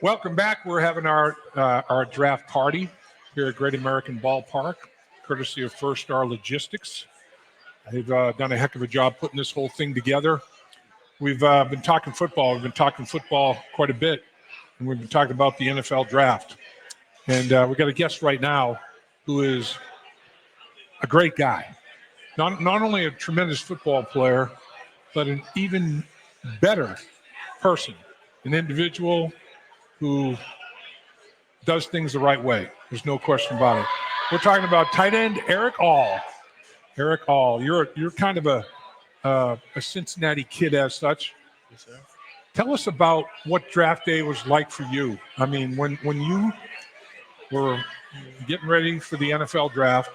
Welcome back. We're having our draft party here at Great American Ballpark, courtesy of First Star Logistics. They've done a heck of a job putting this whole thing together. We've been talking football. We've been talking football quite a bit, and we've been talking about the NFL draft. And we've got a guest right now who is a great guy. Not only a tremendous football player, but an even better person, an individual who does things the right way. There's no question about it. We're talking about tight end Erick All. Erick All, you're kind of a Cincinnati kid as such. Yes, sir. Tell us about what draft day was like for you. I mean, when you were getting ready for the NFL draft,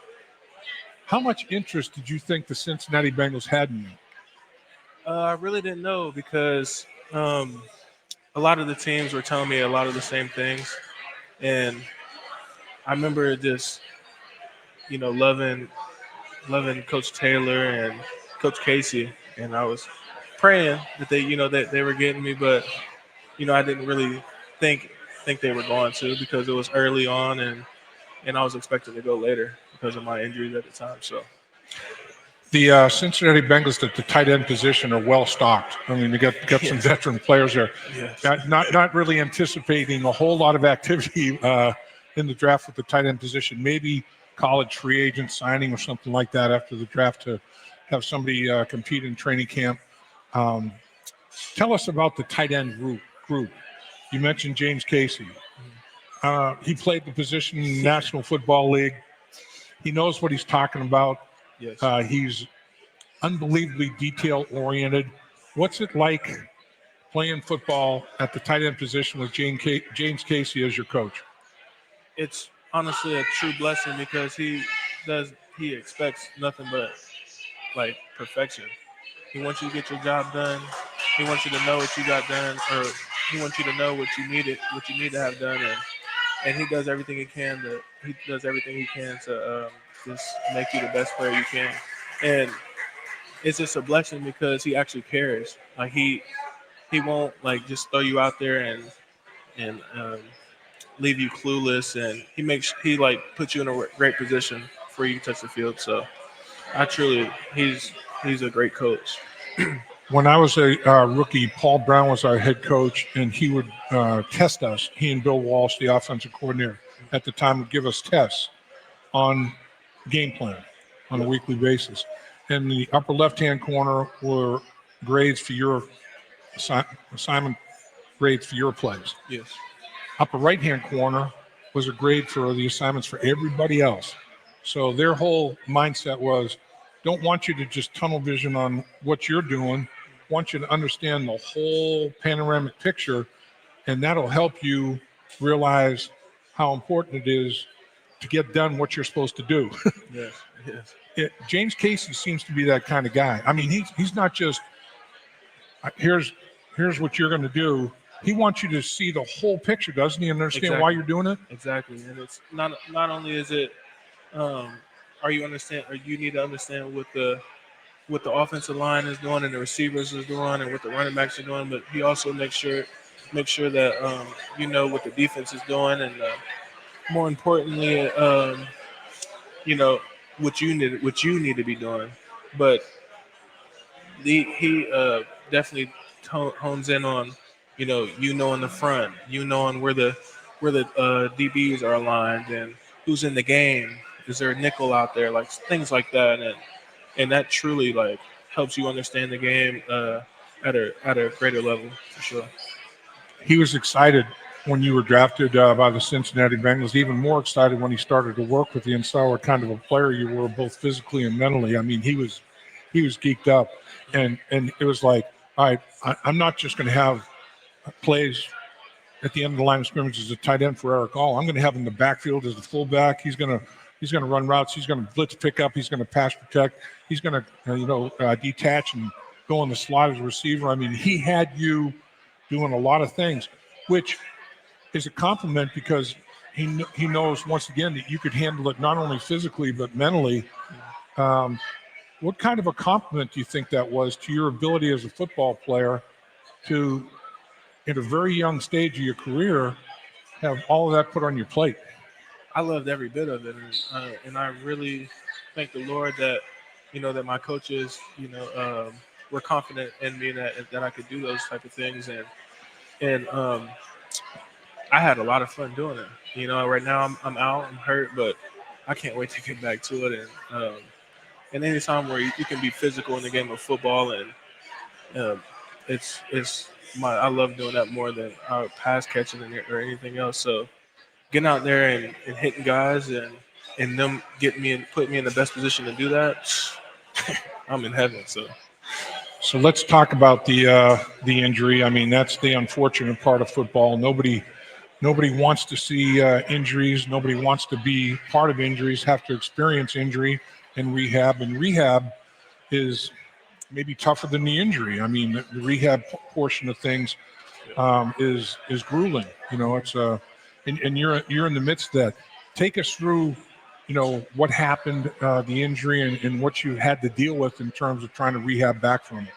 how much interest did you think the Cincinnati Bengals had in you? I really didn't know because a lot of the teams were telling me a lot of the same things. And I remember just, loving Coach Taylor and Coach Casey. And I was praying that that they were getting me, but, I didn't really think they were going to because it was early on and I was expected to go later because of my injuries at the time. So the Cincinnati Bengals at the tight end position are well stocked. I mean, they got some veteran players there. Yes. Not really anticipating a whole lot of activity in the draft with the tight end position. Maybe college free agent signing or something like that after the draft to have somebody compete in training camp. Tell us about the tight end group. You mentioned James Casey. He played the position in the National Football League. He knows what he's talking about. Yes. He's unbelievably detail-oriented. What's it like playing football at the tight end position with James Casey as your coach? It's honestly a true blessing because he expects nothing but like perfection. He wants you to get your job done. He wants you to know what you got done, or he wants you to know what you need to have done, and he does everything he can to just make you the best player you can. And it's just a blessing because he actually cares. Like he won't like just throw you out there and leave you clueless, and he puts you in a great position for you to touch the field. So he's a great coach. When I was a rookie, Paul Brown was our head coach, and he would test us. He and Bill Walsh, the offensive coordinator at the time, would give us tests on game plan on a weekly basis. In the upper left-hand corner were grades for your assignment grades for your plays. Yes. Upper right-hand corner was a grade for the assignments for everybody else. So their whole mindset was, don't want you to just tunnel vision on what you're doing, want you to understand the whole panoramic picture, and that'll help you realize how important it is to get done what you're supposed to do. Yes. James Casey seems to be that kind of guy. I mean, he's not just, here's what you're going to do. He wants you to see the whole picture, doesn't he? And understand why you're doing it? Exactly. And it's not only is it you need to understand what the offensive line is doing and the receivers is doing and what the running backs are doing, but he also makes sure that you know what the defense is doing, and more importantly, what you need to be doing. But he definitely hones in on in the front, knowing where the DBs are aligned and who's in the game. Is there a nickel out there, like things like that, and that truly like helps you understand the game at a greater level for sure. He was excited when you were drafted by the Cincinnati Bengals, even more excited when he started to work with you and saw what kind of a player you were, both physically and mentally. I mean, he was geeked up, and it was like, all right, I'm not just going to have plays at the end of the line of scrimmage as a tight end for Erick All. I'm going to have him in the backfield as a fullback. He's going to run routes. He's going to blitz pick up. He's going to pass protect. He's going to detach and go in the slot as a receiver. I mean, he had you doing a lot of things, which is a compliment because he knows once again that you could handle it not only physically but mentally. What kind of a compliment do you think that was to your ability as a football player to at a very young stage of your career, have all of that put on your plate. I loved every bit of it, and I really thank the Lord that that my coaches were confident in me that I could do those type of things, and I had a lot of fun doing it. Right now I'm out, I'm hurt, but I can't wait to get back to it. And any time where you can be physical in the game of football, and it's I love doing that more than pass catching or anything else. So getting out there and hitting guys and them getting me and put me in the best position to do that, I'm in heaven. So let's talk about the injury. I mean, that's the unfortunate part of football. Nobody wants to see injuries. Nobody wants to be part of injuries. Have to experience injury and rehab. And rehab is maybe tougher than the injury. I mean, the rehab portion of things is grueling. It's and you're in the midst of that. Take us through, what happened, the injury, and what you had to deal with in terms of trying to rehab back from it.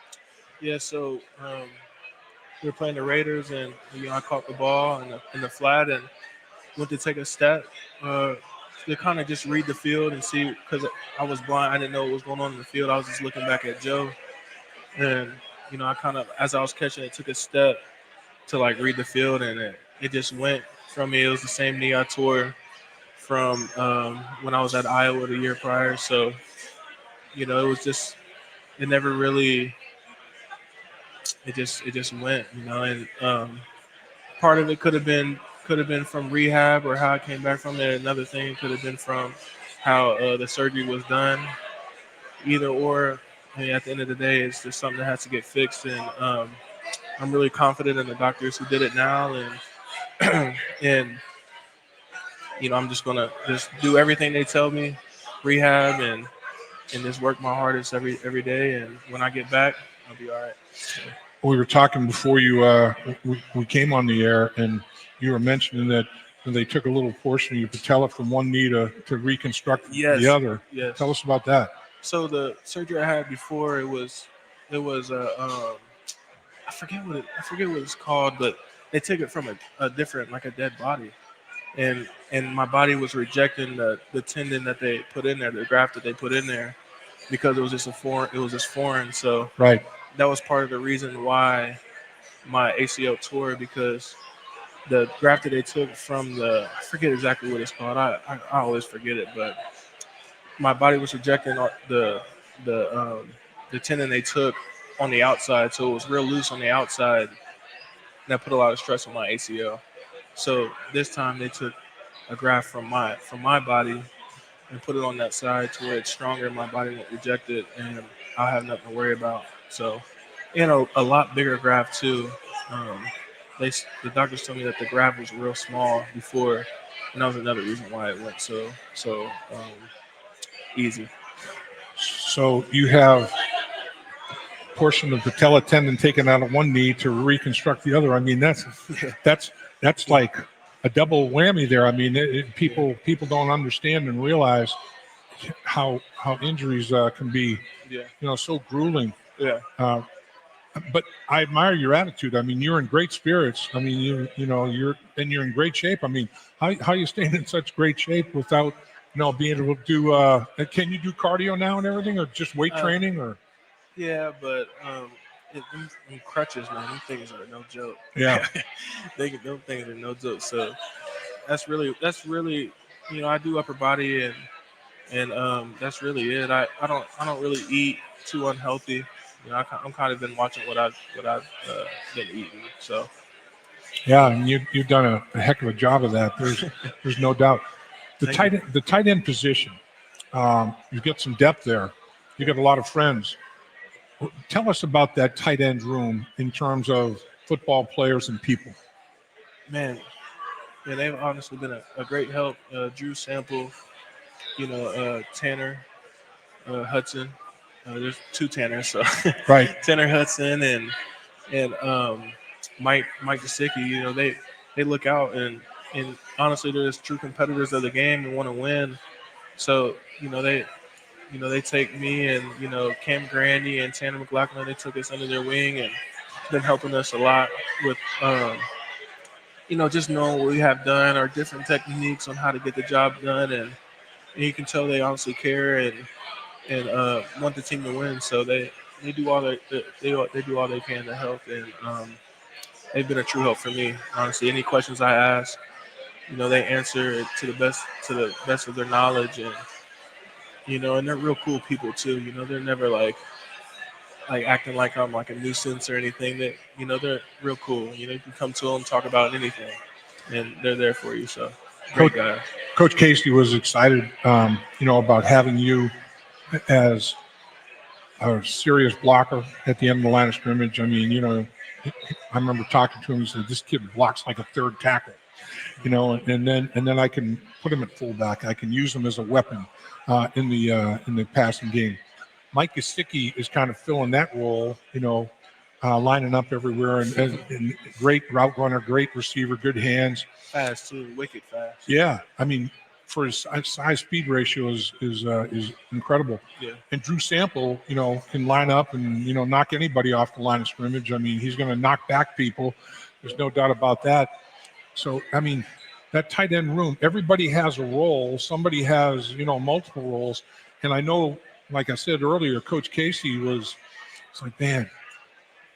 Yeah, so we were playing the Raiders, and I caught the ball in the flat and went to take a step to kind of just read the field and see, because I was blind. I didn't know what was going on in the field. I was just looking back at Joe, and I kind of, as I was catching it, took a step to like read the field, and it just went from me. It was the same knee I tore from when I was at Iowa the year prior. So it was just, it never really, it just went, and part of it could have been from rehab or how I came back from it. Another thing could have been from how the surgery was done. Either or, I mean, at the end of the day, it's just something that has to get fixed, and I'm really confident in the doctors who did it now, and and I'm just gonna just do everything they tell me, rehab, and just work my hardest every day. And when I get back, I'll be all right. We were talking before we came on the air, and you were mentioning that they took a little portion of your patella from one knee to reconstruct the other. Yes. Tell us about that. So the surgery I had before, it was I forget what it's called, but they took it from a different, like a dead body, and my body was rejecting the tendon that they put in there, the graft that they put in there, because it was just foreign. So Right. that was part of the reason why my ACL tore, because the graft that they took from I forget exactly what it's called. I always forget it, but my body was rejecting the the tendon they took on the outside, so it was real loose on the outside, and that put a lot of stress on my ACL. So this time they took a graft from my body and put it on that side to where it's stronger. My body won't reject it, and I'll have nothing to worry about. So, a lot bigger graft too. Um, the doctors told me that the graft was real small before, and that was another reason why it went so easy. So you have a portion of the patella tendon taken out of one knee to reconstruct the other. I mean, that's like a double whammy there. I mean, people don't understand and realize how injuries can be, so grueling. Yeah. But I admire your attitude. I mean, you're in great spirits. I mean, you're in great shape. I mean, how you staying in such great shape without, being able to do? Can you do cardio now and everything, or just weight training, or? Yeah, but them crutches, man, them things are no joke. Yeah. Them things are no joke. So that's really, I do upper body, and that's really it. I don't really eat too unhealthy. I'm kind of been watching what I've been eating. So Yeah, and you've done a heck of a job of that. There's no doubt. The tight end position, you've got some depth there. You got a lot of friends. Tell us about that tight end room in terms of football players and people. Man, yeah, they've honestly been a great help. Drew Sample, Tanner Hudson. There's two Tanners, so Right. Tanner Hudson and Mike Gesicki. They look out, and honestly, they're just true competitors of the game and want to win. So they take me and Cam Grandy and Tanner McLaughlin. They took us under their wing, and been helping us a lot with just knowing what we have done or different techniques on how to get the job done, and you can tell they honestly care and want the team to win. So they do all they do all they can to help, and they've been a true help for me. Honestly, any questions I ask, they answer it to the best of their knowledge, and they're real cool people too. They're never like acting like I'm like a nuisance or anything. That they're real cool. You can come to them, talk about anything, and they're there for you. So great guys. Coach Casey was excited, about having you as a serious blocker at the end of the line of scrimmage. I mean, I remember talking to him. He said, "This kid blocks like a third tackle," and then I can put him at fullback. I can use him as a weapon in the passing game. Mike Gesicki is kind of filling that role, lining up everywhere and great route runner, great receiver, good hands, fast too, wicked fast. Yeah, I mean, for his size speed ratio is incredible. Yeah. And Drew Sample, can line up and knock anybody off the line of scrimmage. I mean, he's going to knock back people. There's no doubt about that. So I mean, that tight end room, everybody has a role. Somebody has multiple roles, and I know. Like I said earlier, Coach Casey it's like, man,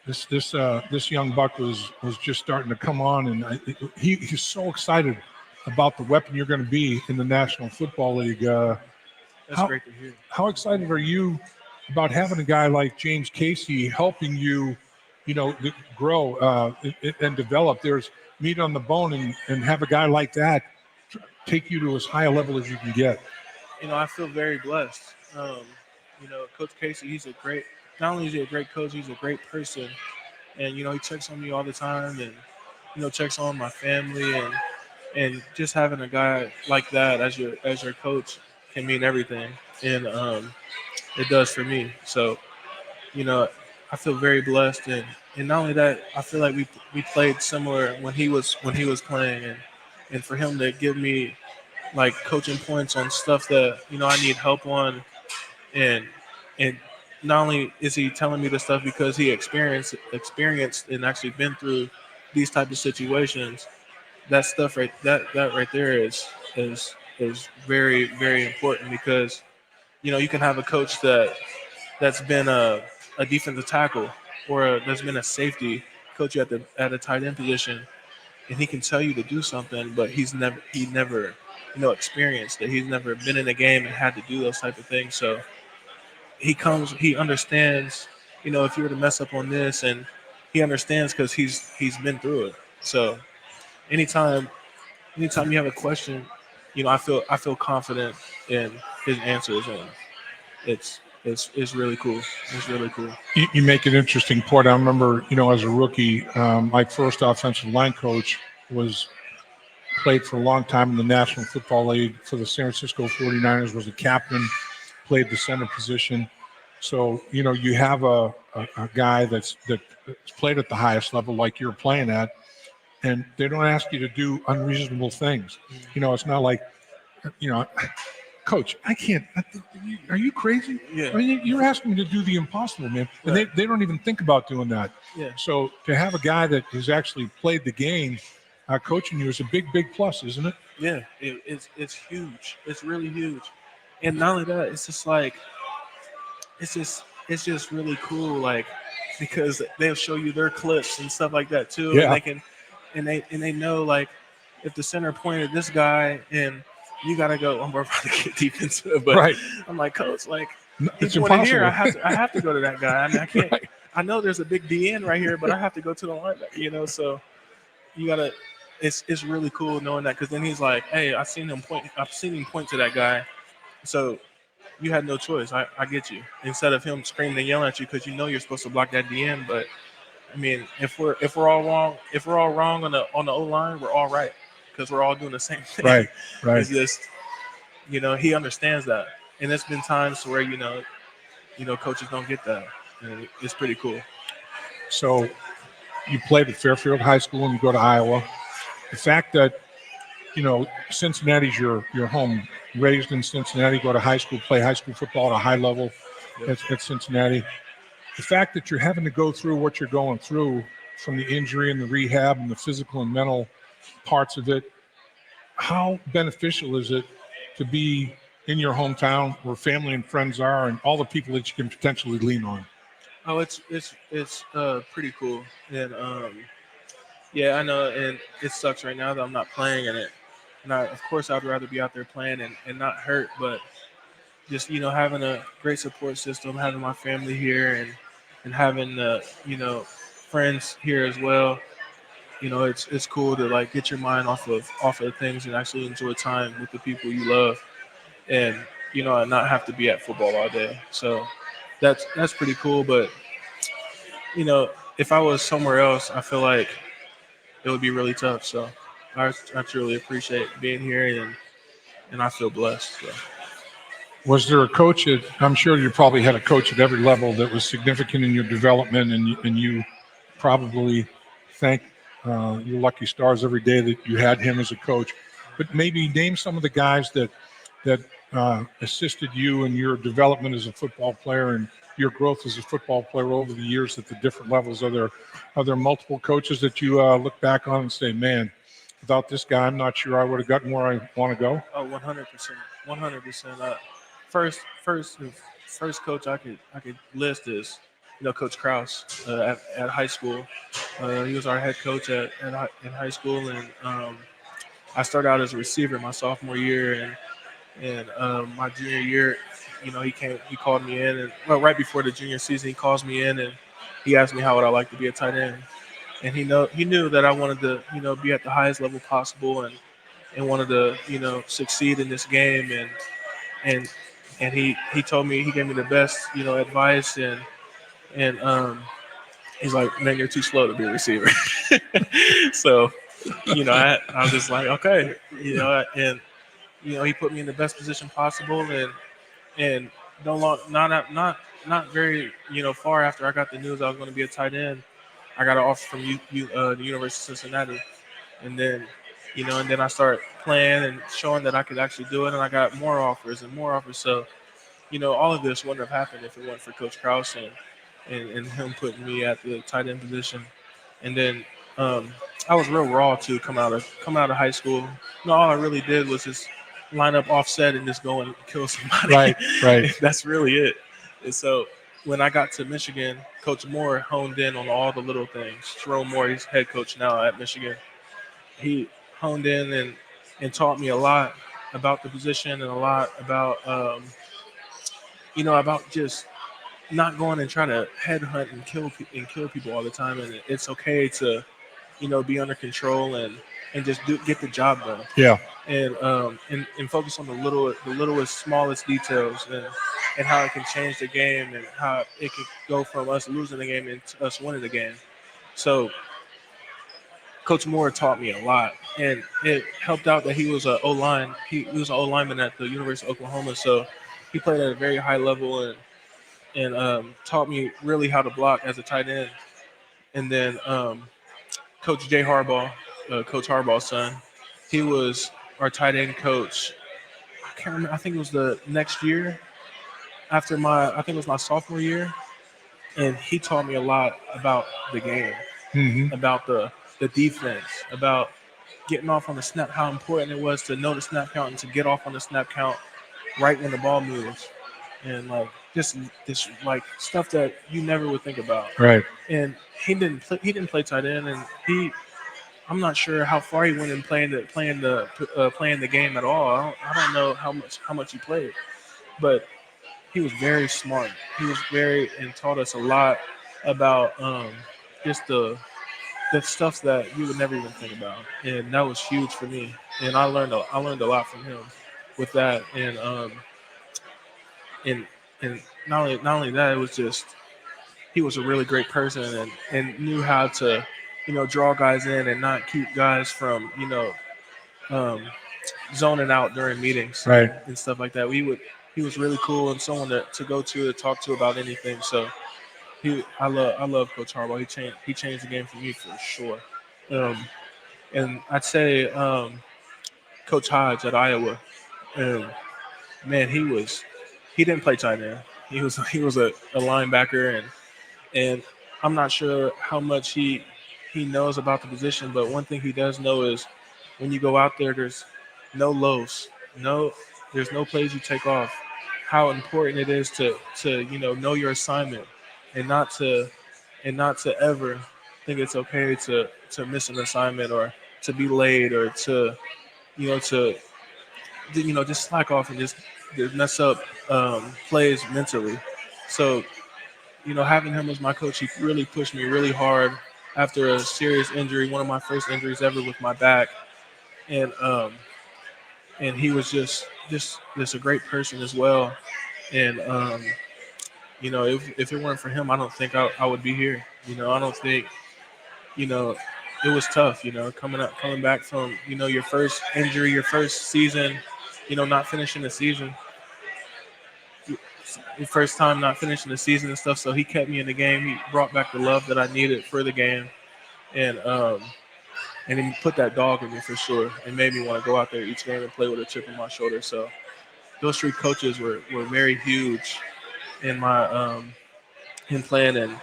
this young buck was just starting to come on, and he's so excited about the weapon you're going to be in the National Football League. That's great to hear. How excited are you about having a guy like James Casey helping you, grow and develop? There's meat on the bone, and have a guy like that take you to as high a level as you can get. I feel very blessed. Coach Casey, not only is he a great coach, he's a great person. And, he checks on me all the time and, checks on my family and just having a guy like that as your coach can mean everything. And it does for me. So, I feel very blessed. And not only that, I feel like we played similar when he was playing, and for him to give me like coaching points on stuff that, I need help on. And not only is he telling me this stuff because he experienced and actually been through these type of situations, that stuff right there is very, very important, because you can have a coach that's been a defensive tackle or that's been a safety coach at a tight end position, and he can tell you to do something, but he never experienced it. He's never been in a game and had to do those type of things. So he understands, if you were to mess up on this, and he understands because he's been through it. So anytime you have a question, I feel confident in his answers, and it's really cool. It's really cool. You make an interesting point. I remember, as a rookie, my first offensive line coach played for a long time in the National Football League for the San Francisco 49ers, was a captain, played the center position. So, you have a guy that's played at the highest level like you're playing at, and they don't ask you to do unreasonable things. It's not like, Coach, I can't. Are you crazy? Yeah. I mean, you're asking me to do the impossible, man. And Right. they don't even think about doing that. Yeah. So to have a guy that has actually played the game coaching you is a big, big plus, isn't it? Yeah, it's huge. It's really huge. And not only that, it's just like it's just really cool, like, because they'll show you their clips and stuff like that too. Yeah. And they know, like, if the center pointed this guy and you gotta go, we're about to get deep into it, but Right. I'm like, Coach, like, It's he pointed here, impossible. I have to go to that guy. I mean, I can't. Right. I know there's a big DN right here, but I have to go to the linebacker. So you gotta. It's really cool knowing that, because then he's like, hey, I've seen him point to that guy, so you had no choice. I get you. Instead of him screaming and yelling at you because you're supposed to block that DN, but I mean, if we're all wrong on the O line, we're all right, because we're all doing the same thing. Right. It's just, he understands that, and there's been times where coaches don't get that, and it's pretty cool. So you played at Fairfield High School and you go to Iowa. The fact that, Cincinnati's your home, raised in Cincinnati, go to high school, play high school football at a high level at Cincinnati. the fact that you're having to go through what you're going through from the injury and the rehab and the physical and mental parts of it, how beneficial is it to be in your hometown where family and friends are and all the people that you can potentially lean on? Oh, it's pretty cool. And yeah, I know, and it sucks right now that I'm not playing in it. And of course, I'd rather be out there playing and not hurt, but just having a great support system, having my family here, and having friends here as well. It's cool to like get your mind off of things and actually enjoy time with the people you love, and and not have to be at football all day. So that's pretty cool. But if I was somewhere else, I feel like it would be really tough. So I truly appreciate being here, and I feel blessed. So. Was there a coach I'm sure you probably had a coach at every level that was significant in your development, and you probably thank your lucky stars every day that you had him as a coach. But maybe name some of the guys that assisted you in your development as a football player and your growth as a football player over the years at the different levels. Are there multiple coaches that you look back on and say, man, without this guy, I'm not sure I would have gotten where I want to go? Oh, 100%, 100%. First coach I could list is Coach Kraus at high school. He was our head coach in high school, and I started out as a receiver my sophomore year, and my junior year, he called me in, and well, right before the junior season, he calls me in and he asked me how would I like to be a tight end, and he knew that I wanted to be at the highest level possible and wanted to succeed in this game, and he told me, he gave me the best advice, and he's like, man, you're too slow to be a receiver. So I was just like, okay, and he put me in the best position possible, and not very far after I got the news I was going to be a tight end, I got an offer from the University of Cincinnati, and then I started playing and showing that I could actually do it, and I got more offers and more offers. So all of this wouldn't have happened if it weren't for Coach Krause and him putting me at the tight end position. And then I was real raw too coming out of high school. All I really did was just line up offset and just go and kill somebody. Right. That's really it. And so when I got to Michigan, Coach Moore honed in on all the little things. Jerome Moore, he's head coach now at Michigan. He honed in and taught me a lot about the position and a lot about about just not going and trying to headhunt and kill people all the time, and it's okay to be under control and just get the job done. Yeah. And focus on the littlest, smallest details, and how it can change the game, and how it could go from us losing the game into us winning the game. So Coach Moore taught me a lot, and it helped out that he was an O-line. He was an O-lineman at the University of Oklahoma, so he played at a very high level and taught me really how to block as a tight end. And then Coach Jay Harbaugh, Coach Harbaugh's son, he was our tight end coach. I can't remember. I think it was the next year after I think it was my sophomore year, and he taught me a lot about the game, about the defense, about getting off on the snap, how important it was to know the snap count and to get off on the snap count right when the ball moves, and like just this like stuff that you never would think about. Right. And he didn't play tight end, and I'm not sure how far he went in playing the game at all. I don't know how much he played, but he was very smart. He was and taught us a lot about just the stuff that you would never even think about, and that was huge for me. And I learned a lot from him with that, and not only that, it was just he was a really great person and knew how to draw guys in and not keep guys from um, zoning out during meetings, Right. and stuff like that. He was really cool and someone to go to talk to about anything. So I love Coach Harbaugh. He changed the game for me for sure. And I'd say Coach Hodge at Iowa. Man, he didn't play tight end. He was a linebacker, And I'm not sure how much he knows about the position, but one thing he does know is when you go out there, there's no lows, there's no plays you take off. How important it is to know your assignment, and not to ever think it's okay to miss an assignment, or to be late, or to just slack off and just mess up plays mentally. So having him as my coach, he really pushed me really hard after a serious injury, one of my first injuries ever with my back, and he was just a great person as well. And if it weren't for him, I don't think I would be here. I don't think you know it was tough. Coming back from your first injury, your first season, not finishing the season, your first time not finishing the season and stuff. So he kept me in the game. He brought back the love that I needed for the game, and he put that dog in me for sure, and made me want to go out there each game and play with a chip on my shoulder. So those three coaches were very huge in my in playing.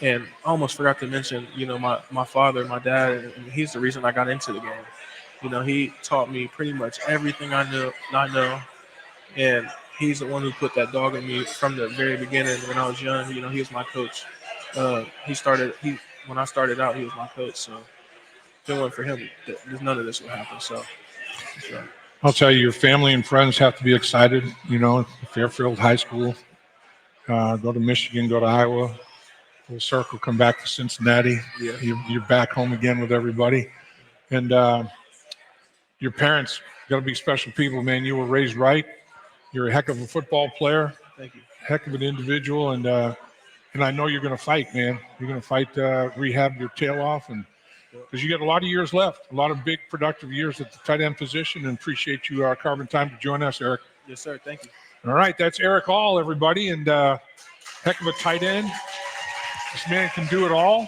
And I almost forgot to mention, my father, my dad, and he's the reason I got into the game. He taught me pretty much everything I know, and he's the one who put that dog in me from the very beginning. When I was young, he was my coach. When I started out, he was my coach. So if it weren't for him, none of this would happen. So. I'll tell you, your family and friends have to be excited. Fairfield High School, go to Michigan, go to Iowa, full circle, come back to Cincinnati. Yeah. You're back home again with everybody. And your parents got to be special people, man. You were raised right. You're a heck of a football player. Thank you. Heck of an individual. And I know you're going to fight, man. You're going to fight, rehab your tail off, and because you got a lot of years left, a lot of big productive years at the tight end position, and appreciate you carving time to join us, Erick. Yes, sir. Thank you. All right, that's Erick All, everybody, and heck of a tight end. This man can do it all.